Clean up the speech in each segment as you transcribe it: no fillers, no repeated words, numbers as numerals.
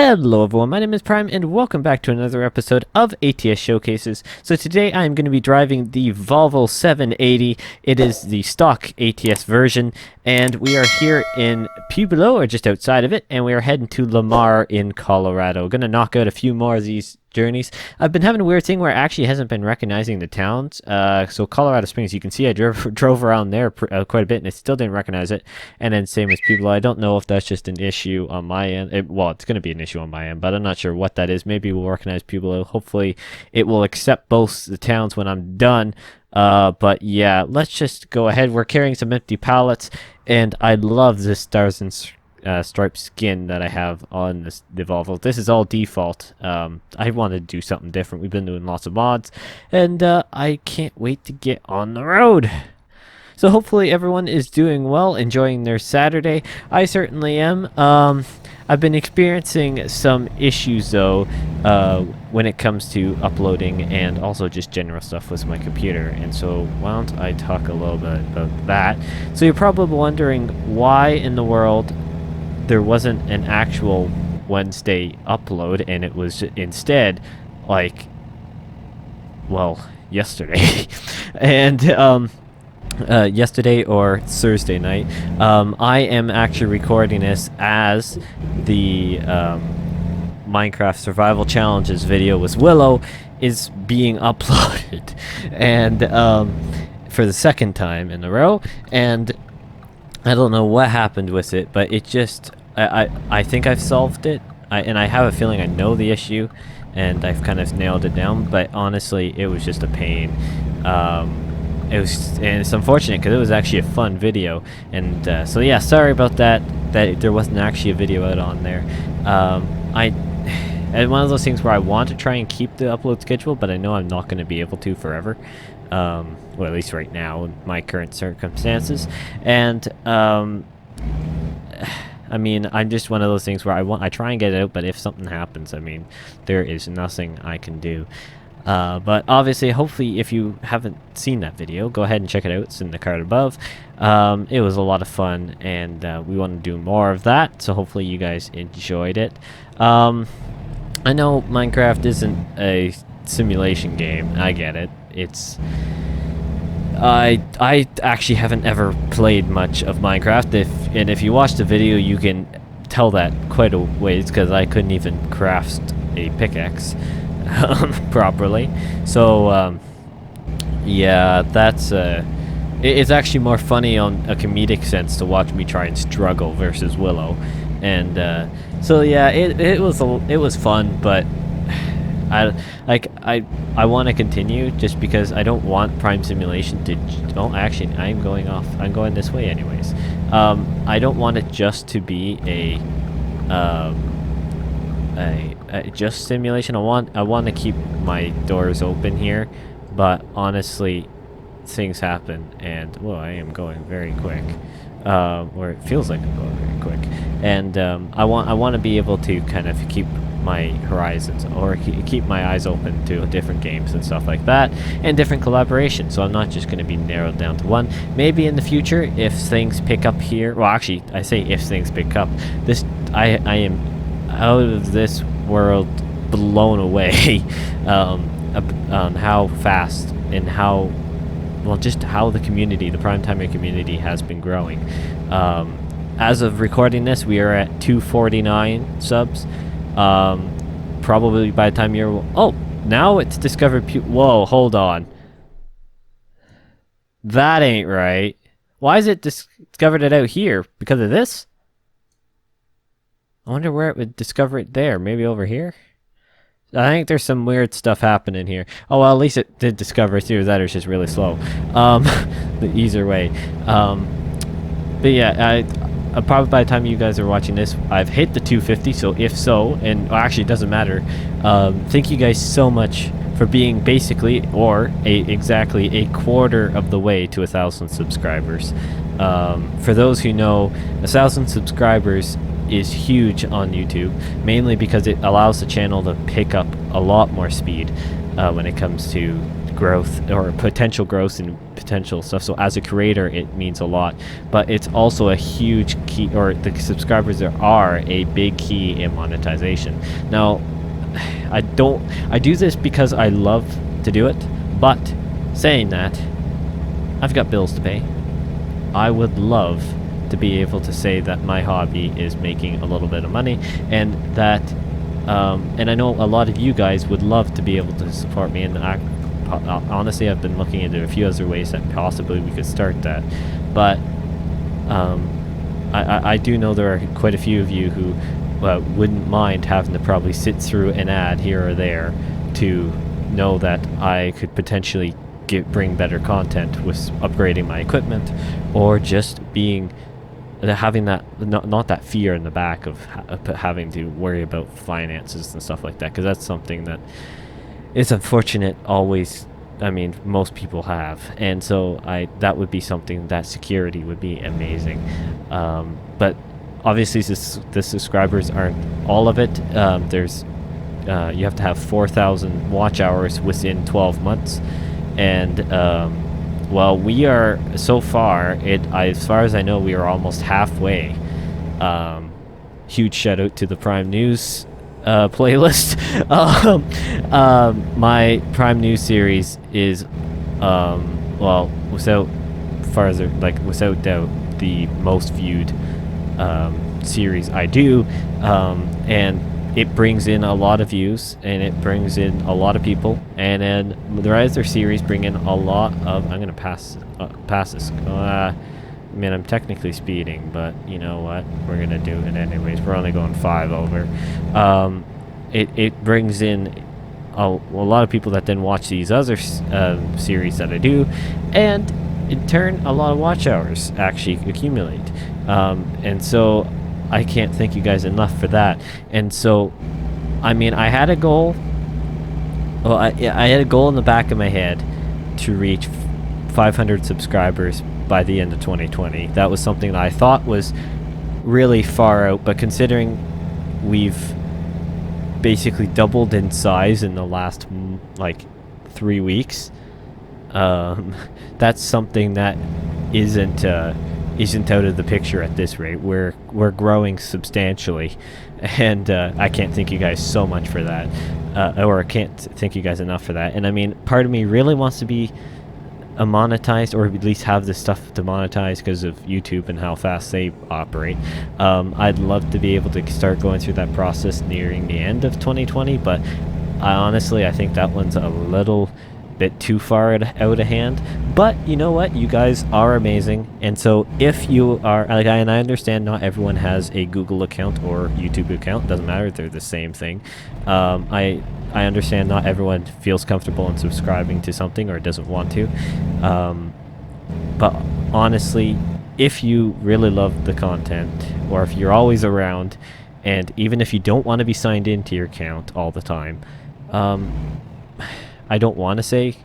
Hello everyone, my name is Prime and welcome back to another episode of ATS Showcases. So today I am going to be driving the Volvo 780. It is the stock ATS version and we are here in Pueblo or just outside of it, and we are heading to Lamar in Colorado. Going to knock out a few more of these journeys. I've been having a weird thing where it actually hasn't been recognizing the towns. So Colorado Springs, you can see I drove around there quite a bit and it still didn't recognize it. And then same as Pueblo. I don't know if that's just an issue on my end. Well, it's going to be an issue on my end, but I'm not sure what that is. Maybe we'll recognize Pueblo. Hopefully it will accept both the towns when I'm done. But yeah, let's just go ahead. We're carrying some empty pallets, and I love this Stars and Stripes skin that I have on the Volvo. This is all default. I wanted to do something different. We've been doing lots of mods, and I can't wait to get on the road. So hopefully everyone is doing well, enjoying their Saturday. I certainly am. I've been experiencing some issues though when it comes to uploading and also just general stuff with my computer, and so why don't I talk a little bit about that. So you're probably wondering why in the world there wasn't an actual Wednesday upload, and it was instead like, well, yesterday. And yesterday or Thursday night. I am actually recording this as the Minecraft Survival Challenges video with Willow is being uploaded, and for the second time in a row, and I don't know what happened with it, but it just I think I've solved it, and I have a feeling I know the issue, and I've kind of nailed it down, but honestly it was just a pain. And it's unfortunate because it was actually a fun video, and so yeah, sorry about that there wasn't actually a video out on there. It's one of those things where I want to try and keep the upload schedule, but I know I'm not going to be able to forever, well, at least right now in my current circumstances. And I mean, I'm just one of those things where I try and get it out, but if something happens, I mean, there is nothing I can do. But obviously, hopefully, if you haven't seen that video, go ahead and check it out. It's in the card above. It was a lot of fun, and we want to do more of that, so hopefully you guys enjoyed it. I know Minecraft isn't a simulation game. I get it. I actually haven't ever played much of Minecraft. If you watch the video, you can tell that quite a ways, because I couldn't even craft a pickaxe properly. So yeah, that's it's actually more funny on a comedic sense to watch me try and struggle versus Willow, and so yeah, it was fun, but I want to continue just because I don't want Prime Simulation to. Oh, actually, I'm going this way anyways. I don't want it just to be a just simulation. I want to keep my doors open here, but honestly, things happen, and well, I am going very quick, or it feels like I'm going very quick, and I want to be able to kind of keep my horizons, or keep my eyes open to different games and stuff like that, and different collaborations. So I'm not just going to be narrowed down to one. Maybe in the future, if things pick up here, well, actually, I say if things pick up, this I am out of this world blown away on how fast and how well, just how the community, the Primetimer community, has been growing. As of recording this, we are at 249 subs. Probably by the time you're... Oh, now it's discovered... Whoa, hold on. That ain't right. Why is it discovered it out here? Because of this? I wonder where it would discover it there. Maybe over here? I think there's some weird stuff happening here. Oh, well, at least it did discover it through that. It's just really slow. The easier way. But yeah, probably by the time you guys are watching this, I've hit the 250. So if so, and well, actually it doesn't matter. Thank you guys so much for being basically, or exactly a quarter of the way to 1,000 subscribers. For those who know, 1,000 subscribers is huge on YouTube, mainly because it allows the channel to pick up a lot more speed when it comes to growth or potential growth and potential stuff. So as a creator, it means a lot, but it's also a huge key, or the subscribers are a big key in monetization. Now, I do this because I love to do it, but saying that, I've got bills to pay. I would love to be able to say that my hobby is making a little bit of money, and that and I know a lot of you guys would love to be able to support me, and honestly, I've been looking into a few other ways that possibly we could start that, but I do know there are quite a few of you who wouldn't mind having to probably sit through an ad here or there to know that I could potentially bring better content with upgrading my equipment, or just having that not that fear in the back of having to worry about finances and stuff like that, because that's something that is unfortunate always. I mean, most people have, and so that would be something, that security would be amazing. But obviously the subscribers aren't all of it. There's you have to have 4,000 watch hours within 12 months, and well, we are, so far, as far as I know, we are almost halfway. Huge shout out to the Prime News playlist. My Prime News series is, well, without doubt, the most viewed series I do, and it brings in a lot of views, and it brings in a lot of people, and then the other series bring in a lot of... I'm gonna pass this. I mean, I'm technically speeding, but you know what? We're gonna do it anyways. We're only going 5 over. It brings in a lot of people that then watch these other series that I do, and in turn, a lot of watch hours actually accumulate. And so I can't thank you guys enough for that. And so, I mean, I had a goal. Well, I had a goal in the back of my head to reach 500 subscribers by the end of 2020. That was something that I thought was really far out, but considering we've basically doubled in size in the last like 3 weeks, that's something that isn't out of the picture at this rate. We're growing substantially, and I can't thank you guys so much for that, or I can't thank you guys enough for that. And I mean, part of me really wants to be monetized, or at least have this stuff to monetize because of YouTube and how fast they operate. I'd love to be able to start going through that process nearing the end of 2020, but honestly, I think that one's a little bit too far out of hand. But you know what, you guys are amazing, and so if you are like, and I understand not everyone has a Google account or YouTube account, doesn't matter, they're the same thing. I understand not everyone feels comfortable in subscribing to something or doesn't want to, but honestly, if you really love the content, or if you're always around, and even if you don't want to be signed into your account all the time, I don't want to say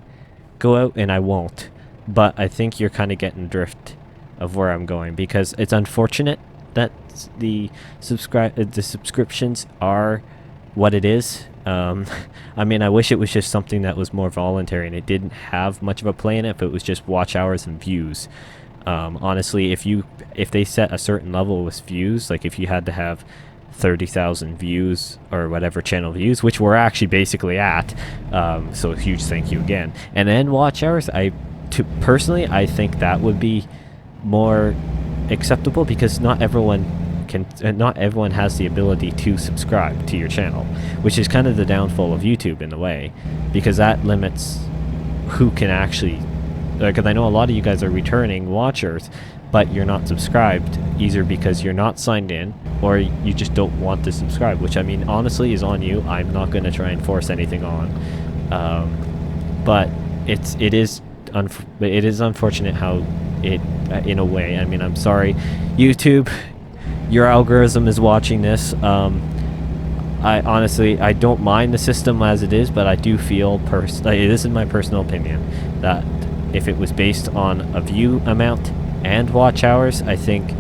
go out, and I won't, but I think you're kind of getting drift of where I'm going, because it's unfortunate that the subscriptions are what it is. I mean, I wish it was just something that was more voluntary and it didn't have much of a play in it, if it was just watch hours and views. Honestly, if they set a certain level with views, like if you had to have 30,000 views or whatever channel views, which we're actually basically at, so a huge thank you again, and then watch hours, personally I think that would be more acceptable, because not everyone has the ability to subscribe to your channel, which is kind of the downfall of YouTube in a way, because that limits who can actually, because I know a lot of you guys are returning watchers, but you're not subscribed, either because you're not signed in or you just don't want to subscribe, which, I mean, honestly is on you. I'm not going to try and force anything on, but it is unfortunate how it, in a way, I mean, I'm sorry, YouTube, your algorithm is watching this. I honestly, I don't mind the system as it is, but I do feel, this is my personal opinion, that if it was based on a view amount and watch hours, I think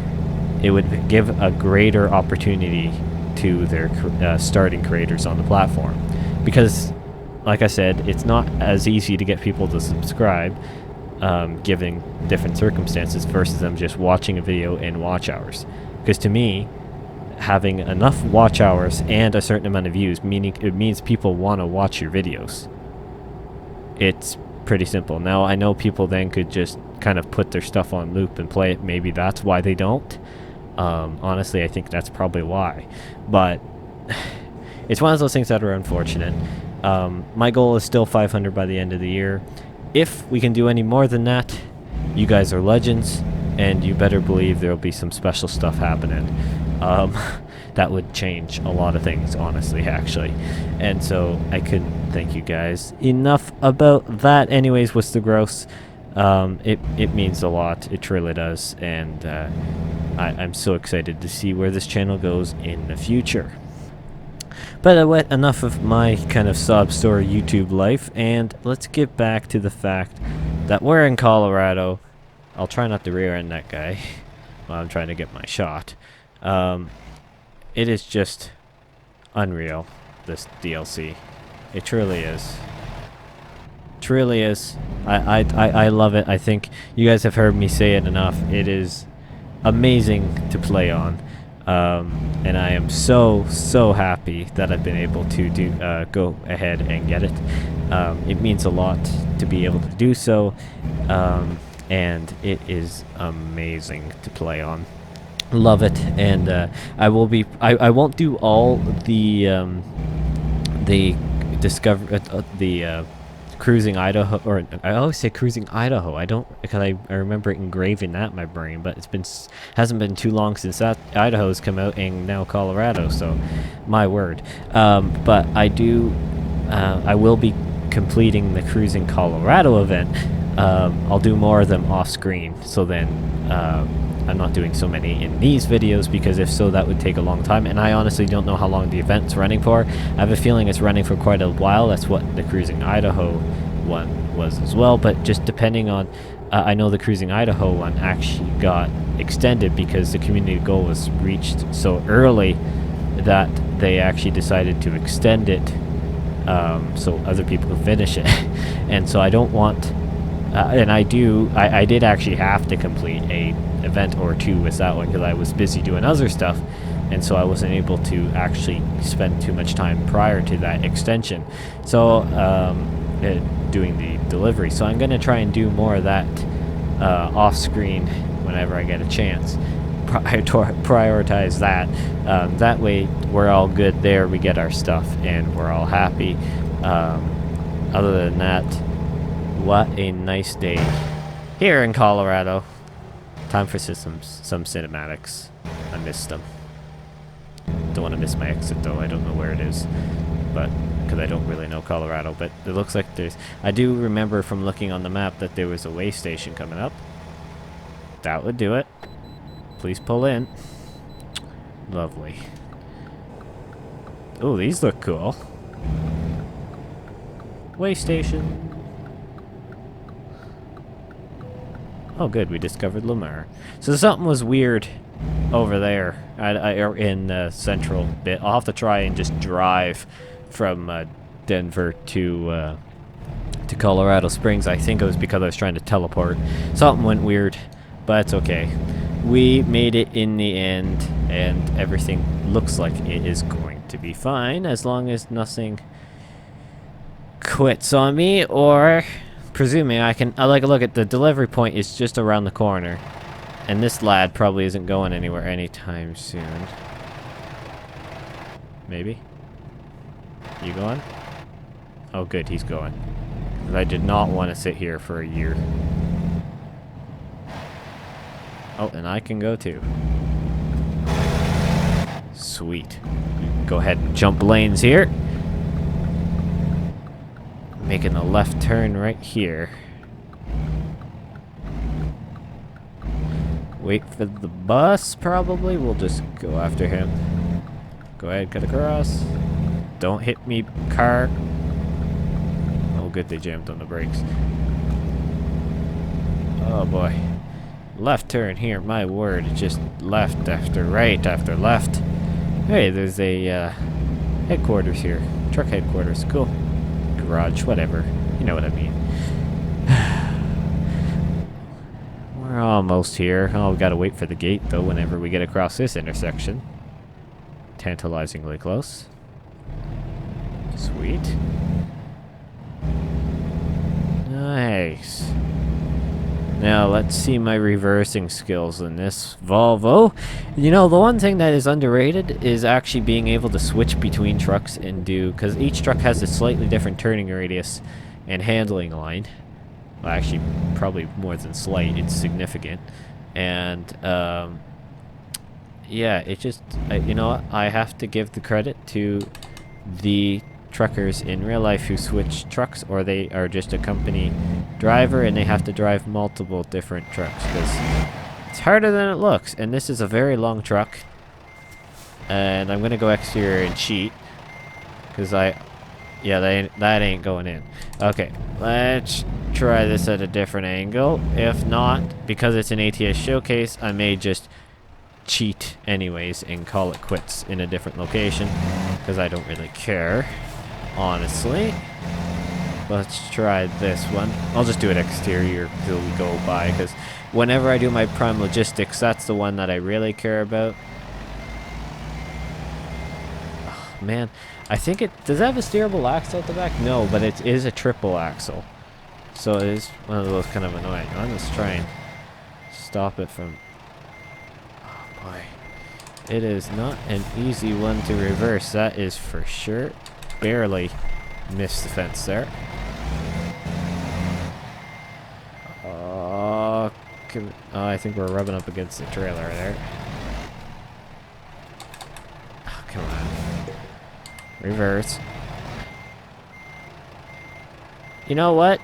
it would give a greater opportunity to their starting creators on the platform. Because like I said, it's not as easy to get people to subscribe, given different circumstances, versus them just watching a video in watch hours. Because to me, having enough watch hours and a certain amount of views, meaning it means people want to watch your videos. It's pretty simple. Now, I know people then could just kind of put their stuff on loop and play it. Maybe that's why they don't. Honestly, I think that's probably why. But it's one of those things that are unfortunate. My goal is still 500 by the end of the year. If we can do any more than that, you guys are legends, and you better believe there will be some special stuff happening. That would change a lot of things, honestly, actually. And so I couldn't thank you guys enough about that. Anyways, what's the gross? It means a lot. It truly does. And I'm so excited to see where this channel goes in the future. But enough of my kind of sob story YouTube life, and let's get back to the fact that we're in Colorado. I'll try not to rear end that guy while I'm trying to get my shot. It is just unreal, this DLC. It truly is. Truly is. I love it. I think you guys have heard me say it enough. It is amazing to play on. And I am so happy that I've been able to go ahead and get it. It means a lot to be able to do so, and it is amazing to play on. Love it, and I won't do all the Cruising Idaho, or I always say Cruising Idaho. I don't, because I remember engraving that in my brain, but hasn't been too long since that Idaho's come out, and now Colorado. So, my word. But I will be completing the Cruising Colorado event. I'll do more of them off screen. So then, I'm not doing so many in these videos, because if so, that would take a long time, and I honestly don't know how long the event's running for. I have a feeling it's running for quite a while. That's what the Cruising Idaho one was as well, but just depending on I know the Cruising Idaho one actually got extended because the community goal was reached so early that they actually decided to extend it, so other people could finish it. And so I don't want and I did actually have to complete a event or two with that one because I was busy doing other stuff, and so I wasn't able to actually spend too much time prior to that extension, so doing the delivery. So I'm going to try and do more of that off screen whenever I get a chance. Prioritize that. That way we're all good there, we get our stuff, and we're all happy. Other than that, what a nice day here in Colorado. Time for some cinematics. I missed them. Don't want to miss my exit though. I don't know where it is, but because I don't really know Colorado. But it looks like there's. I do remember from looking on the map that there was a way station coming up. That would do it. Please pull in. Lovely. Oh, these look cool. Way station. Oh, good. We discovered Lamar. So something was weird over there in the central bit. I'll have to try and just drive from Denver to Colorado Springs. I think it was because I was trying to teleport. Something went weird, but it's okay. We made it in the end, and everything looks like it is going to be fine as long as nothing quits on me, or presuming I like look at the delivery point is just around the corner, and this lad probably isn't going anywhere anytime soon. Maybe. You going? Oh good, he's going. 'Cause I did not want to sit here for a year. Oh, and I can go too. Sweet. Go ahead and jump lanes here. Making a left turn right here. Wait for the bus, probably. We'll just go after him. Go ahead, cut across. Don't hit me, car. Oh, good, they jammed on the brakes. Oh, boy. Left turn here, my word. Just left after right after left. Hey, there's a headquarters here. Truck headquarters, cool. garage, whatever. You know what I mean. We're almost here. Oh, we gotta wait for the gate, though, whenever we get across this intersection. Tantalizingly close. Sweet. Nice. Now, let's see my reversing skills in this Volvo. You know, the one thing that is underrated is actually being able to switch between trucks and do... because each truck has a slightly different turning radius and handling line. Well, actually, probably more than slight. It's significant. And, yeah, it just... you know what? I have to give the credit to the truckers in real life who switch trucks, or they are just a company driver and they have to drive multiple different trucks, because it's harder than it looks. And this is a very long truck, and I'm gonna go exterior and cheat, because yeah, that ain't going in. Okay, let's try this at a different angle. If not, because it's an ATS showcase, I may just cheat anyways and call it quits in a different location, because I don't really care, honestly. Let's try this one. I'll just do it exterior till we go by, because whenever I do my prime logistics, that's the one that I really care about. Oh, man, I think it does have a steerable axle at the back. No, but it is a triple axle, so it is one of those kind of annoying. Let's try and stop it from... oh boy, it is not an easy one to reverse, that is for sure. Barely missed the fence there. Oh, I think we're rubbing up against the trailer there. Oh, come on. Reverse. You know what?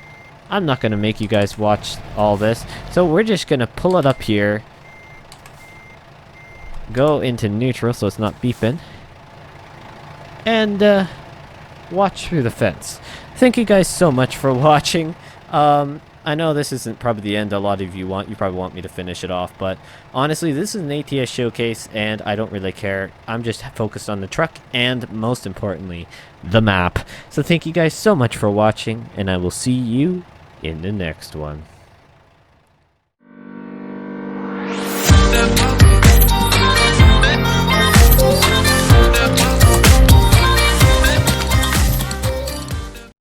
I'm not going to make you guys watch all this. So we're just going to pull it up here. Go into neutral so it's not beeping. And, watch through the fence. Thank you guys so much for watching. I know this isn't probably the end a lot of you want. You probably want me to finish it off, but honestly, this is an ATS showcase, and I don't really care. I'm just focused on the truck, and most importantly, the map. So thank you guys so much for watching, and I will see you in the next one.